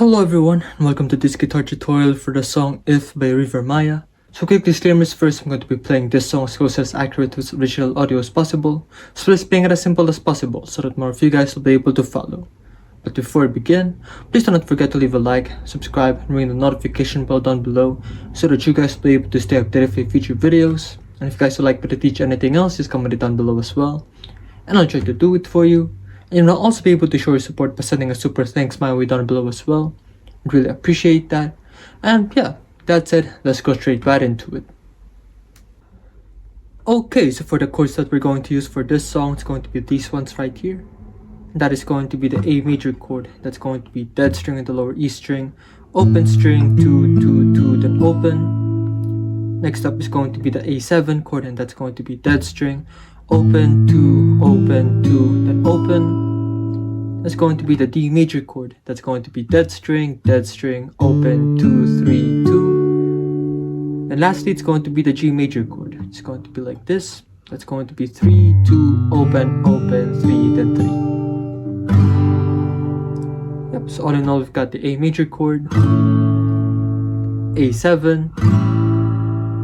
Hello everyone, and welcome to this guitar tutorial for the song If by Rivermaya. So quick disclaimers first, I'm going to be playing this song as close as accurate to its original audio as possible, so let's playing it as simple as possible so that more of you guys will be able to follow. But before we begin, please do not forget to leave a like, subscribe, and ring the notification bell down below so that you guys will be able to stay updated for future videos. And if you guys would like me to teach anything else, just comment it down below as well, and I'll try to do it for you. And you'll also be able to show your support by sending a super thanks my way down below as well. I'd really appreciate that. And yeah, that said, let's go straight right into it. Okay, so for the chords that we're going to use for this song, it's going to be these ones right here. That is going to be the A major chord. That's going to be dead string in the lower E string, open string, 2, 2, 2, then open. Next up is going to be the A7 chord, and that's going to be dead string, open, 2, open, 2, then open. That's going to be the D major chord. That's going to be dead string, open, 2, 3, 2. And lastly, it's going to be the G major chord. It's going to be like this. That's going to be 3, 2, open, open, 3, then 3. Yep, so all in all, we've got the A major chord, A7,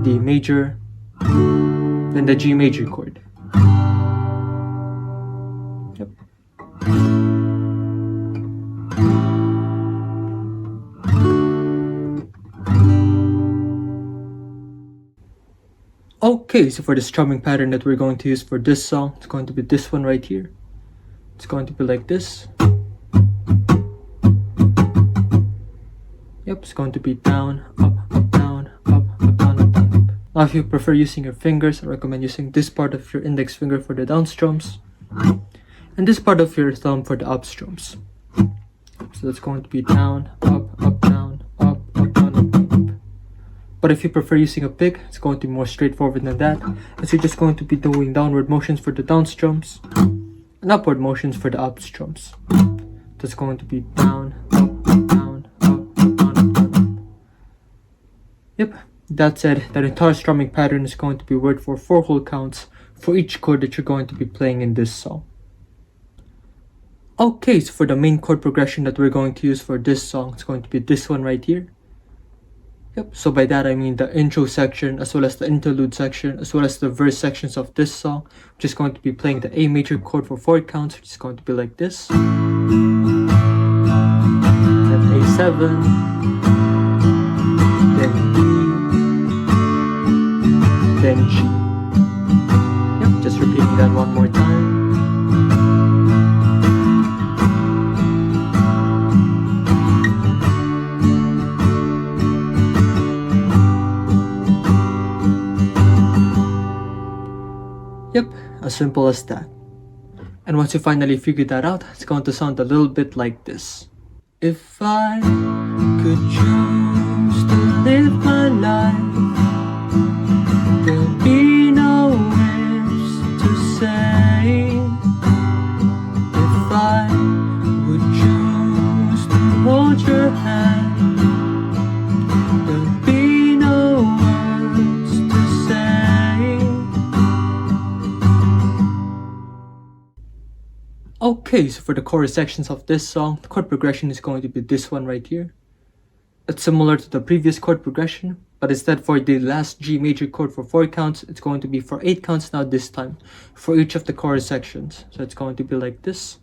D major, then the G major chord. Yep. Okay, so for the strumming pattern that we're going to use for this song, it's going to be this one right here. It's going to be like this. Yep, it's going to be down, up, down, up, down, up, down, up. Now if you prefer using your fingers, I recommend using this part of your index finger for the down strums, and this part of your thumb for the up strums. So that's going to be down, up, down, up, down, up, down, up. But if you prefer using a pick, it's going to be more straightforward than that, as you're just going to be doing downward motions for the down strums and upward motions for the up strums. That's going to be down, up, down, up, down, up, down, up. Yep, that said, that entire strumming pattern is going to be worked for 4 whole counts for each chord that you're going to be playing in this song. Okay, so for the main chord progression that we're going to use for this song, it's going to be this one right here. Yep, so by that I mean the intro section, as well as the interlude section, as well as the verse sections of this song, which is going to be playing the A major chord for 4 counts, which is going to be like this. Then A7, then D, then G. Yep, just repeating that one more time. Yep, as simple as that. And once you finally figure that out, it's going to sound a little bit like this. If I could choose to live my life, there'll be no ifs to say. If I would choose to hold your hand, there'll be no words to say. Okay, so for the chorus sections of this song, the chord progression is going to be this one right here. It's similar to the previous chord progression, but instead for the last G major chord for 4 counts, it's going to be for 8 counts now this time, for each of the chorus sections. So it's going to be like this.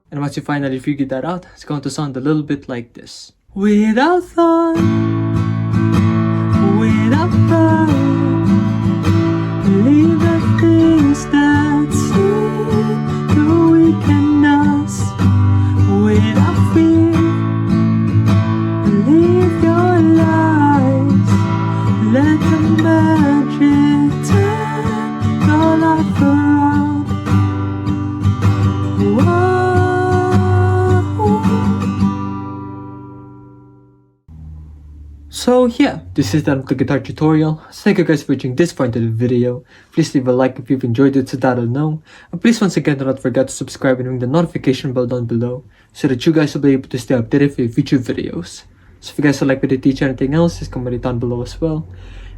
And once you finally figure that out, it's going to sound a little bit like this. Without thought, without pride, leave the things that seem too weak in us. Without fear, live your lives. Let the magic turn your life around. So yeah, this is the end of the guitar tutorial. So thank you guys for watching this point of the video. Please leave a like if you've enjoyed it so that I'll know. And please once again do not forget to subscribe and ring the notification bell down below so that you guys will be able to stay updated for future videos. So if you guys would like me to teach anything else, just comment it down below as well.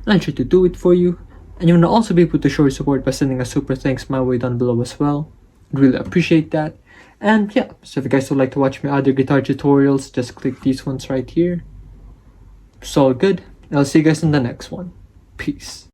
And I'll try to do it for you. And you will also be able to show your support by sending a super thanks my way down below as well. I'd really appreciate that. And yeah, so if you guys would like to watch my other guitar tutorials, just click these ones right here. It's all good. I'll see you guys in the next one. Peace.